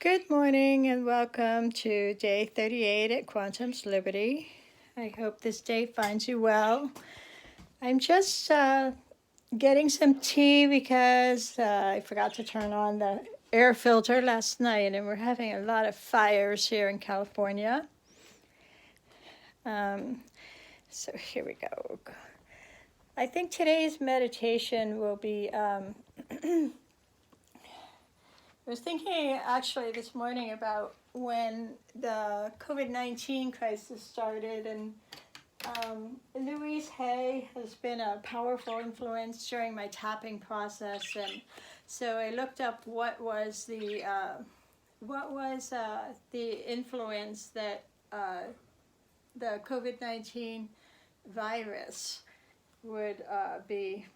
Good morning and welcome to day 38 at Quantum's Liberty. I hope this day finds you well. I'm just getting some tea because I forgot to turn on the air filter last night and we're having a lot of fires here in California. So here we go. I think today's meditation will be I was thinking actually this morning about when the COVID-19 crisis started, and Louise Hay has been a powerful influence during my tapping process, and so I looked up what was the influence that the COVID-19 virus would be.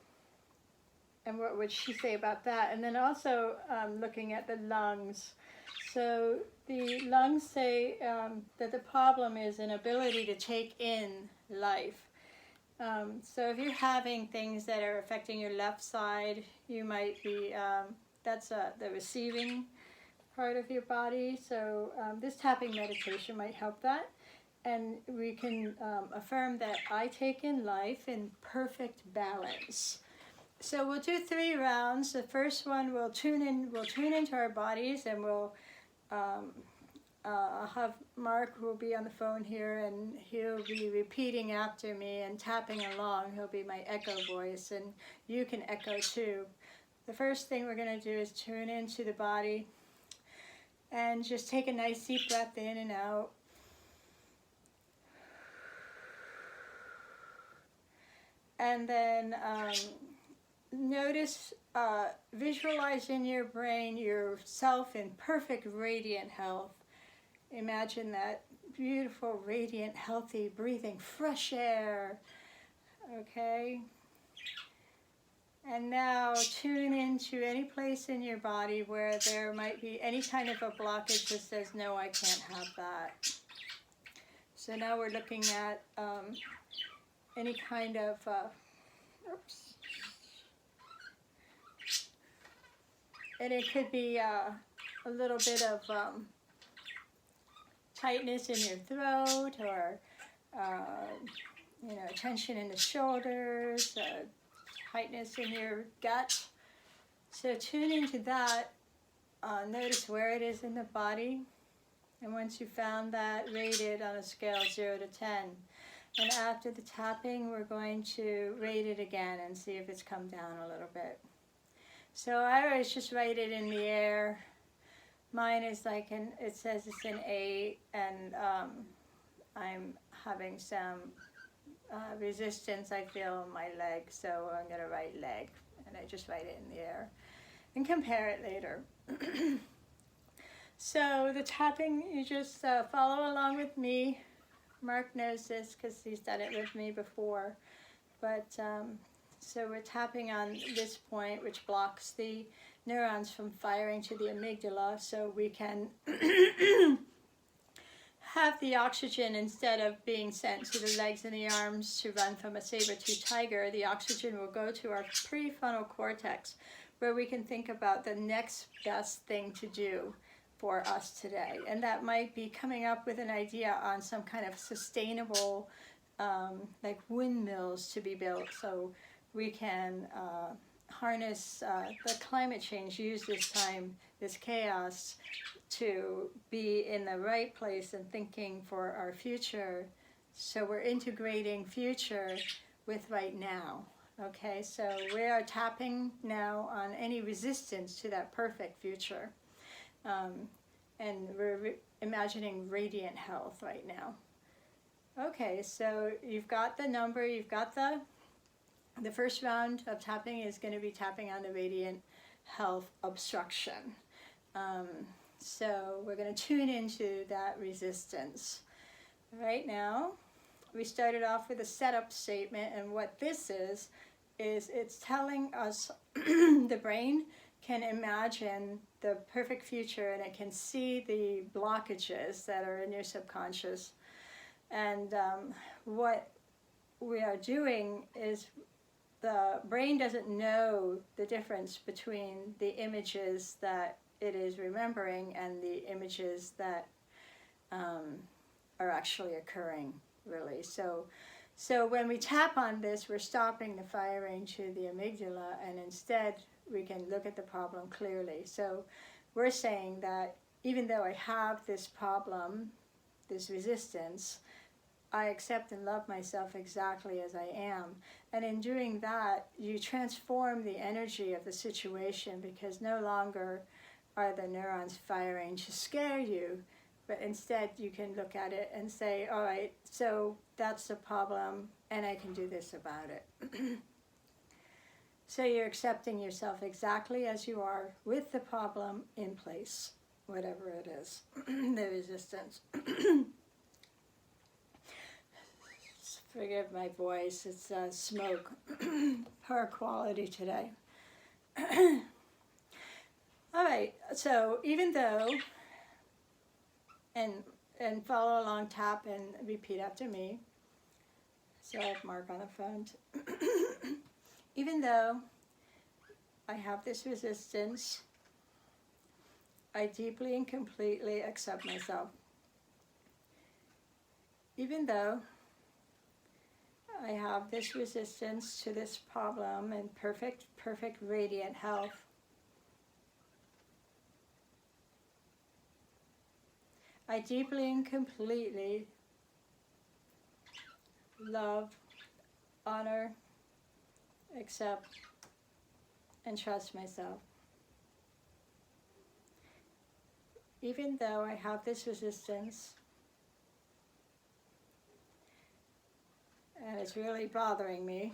And what would she say about that? And then also looking at the lungs. So the lungs say that the problem is an ability to take in life. So if you're having things that are affecting your left side, you might be, that's the receiving part of your body. So this tapping meditation might help that. And we can affirm that I take in life in perfect balance. So we'll do 3 rounds. The first one we'll tune into our bodies, and we'll have Mark, who will be on the phone here, and he'll be repeating after me and tapping along. He'll be my echo voice, and you can echo too. The first thing we're going to do is tune into the body and just take a nice deep breath in and out. And then notice, visualize in your brain yourself in perfect radiant health. Imagine that beautiful, radiant, healthy, breathing fresh air. Okay? And now tune into any place in your body where there might be any kind of a blockage that says, no, I can't have that. So now we're looking at any kind of, and it could be a little bit of tightness in your throat, or tension in the shoulders, tightness in your gut. So tune into that. Notice where it is in the body. And once you found that, rate it on a scale 0 to 10. And after the tapping, we're going to rate it again and see if it's come down a little bit. So I always just write it in the air. Mine is like, it says it's an 8, and I'm having some resistance I feel in my leg, so I'm going to write leg, and I just write it in the air and compare it later. So the tapping, you just follow along with me. Mark knows this because he's done it with me before, but so we're tapping on this point, which blocks the neurons from firing to the amygdala, so we can have the oxygen, instead of being sent to the legs and the arms to run from a saber-toothed tiger, the oxygen will go to our prefrontal cortex, where we can think about the next best thing to do for us today. And that might be coming up with an idea on some kind of sustainable, like windmills to be built, so we can harness the climate change, use this time, this chaos, to be in the right place and thinking for our future. So we're integrating future with right now. Okay, so we are tapping now on any resistance to that perfect future. And we're imagining radiant health right now. Okay, so you've got the number, you've got the first round of tapping is going to be tapping on the radiant health obstruction. So we're going to tune into that resistance. Right now, we started off with a setup statement, and what this is it's telling us the brain can imagine the perfect future, and it can see the blockages that are in your subconscious. And what we are doing is, the brain doesn't know the difference between the images that it is remembering and the images that are actually occurring, really. So when we tap on this, we're stopping the firing to the amygdala, and instead we can look at the problem clearly. So we're saying that even though I have this problem, this resistance, I accept and love myself exactly as I am. And in doing that, you transform the energy of the situation, because no longer are the neurons firing to scare you, but instead you can look at it and say, all right, so that's the problem, and I can do this about it. So you're accepting yourself exactly as you are, with the problem in place, whatever it is, the resistance. Forgive my voice, it's smoke. Poor quality today. All right, so even though, and follow along, tap and repeat after me. So I have Mark on the phone. Even though I have this resistance, I deeply and completely accept myself. Even though I have this resistance to this problem and perfect radiant health, I deeply and completely love, honor, accept, and trust myself. Even though I have this resistance, and it's really bothering me,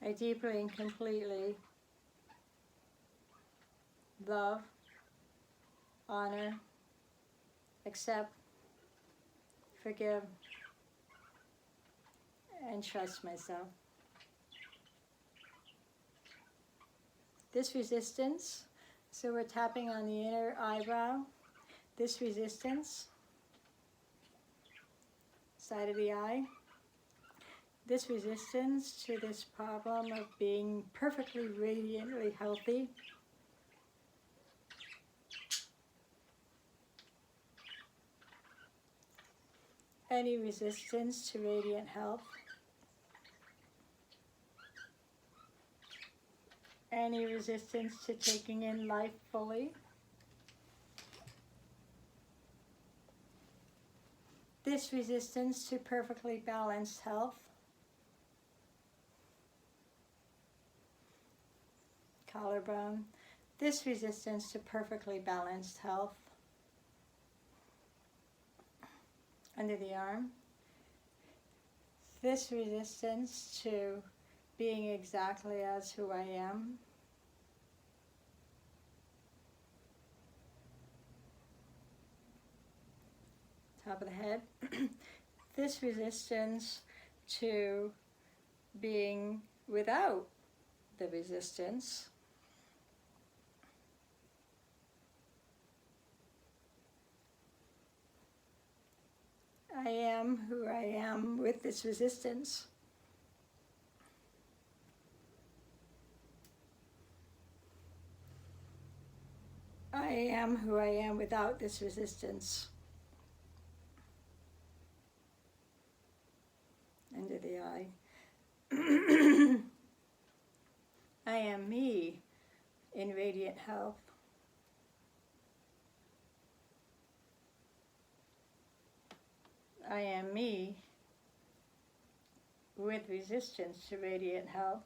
I deeply and completely love, honor, accept, forgive, and trust myself. This resistance, so we're tapping on the inner eyebrow, this resistance, side of the eye, this resistance to this problem of being perfectly radiantly healthy, any resistance to radiant health, any resistance to taking in life fully, this resistance to perfectly balanced health, collarbone, this resistance to perfectly balanced health, under the arm, this resistance to being exactly as who I am, top of the head, this resistance to being without the resistance, I am who I am with this resistance. I am who I am without this resistance. Under the eye. I am me in radiant health. I am me with resistance to radiant health.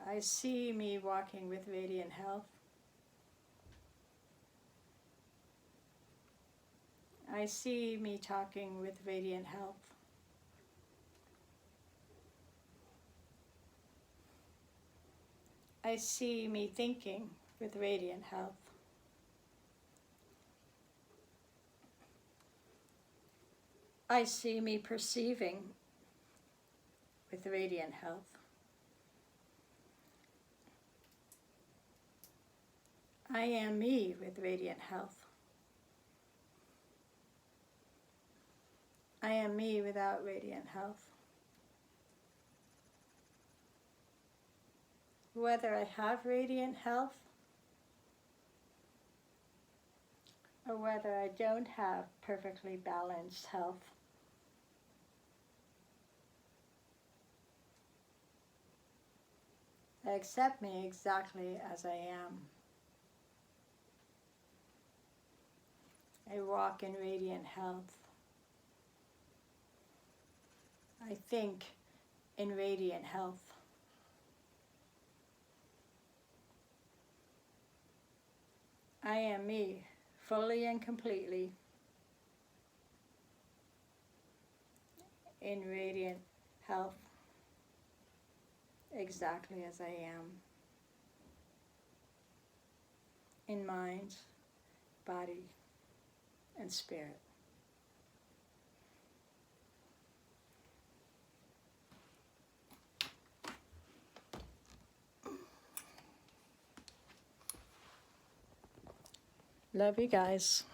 I see me walking with radiant health. I see me talking with radiant health. I see me thinking with radiant health. I see me perceiving with radiant health. I am me with radiant health. I am me without radiant health. whether I have radiant health or whether I don't have perfectly balanced health. I accept me exactly as I am. I walk in radiant health. I think in radiant health. I am me, fully and completely, in radiant health, exactly as I am, in mind, body, and spirit. Love you guys.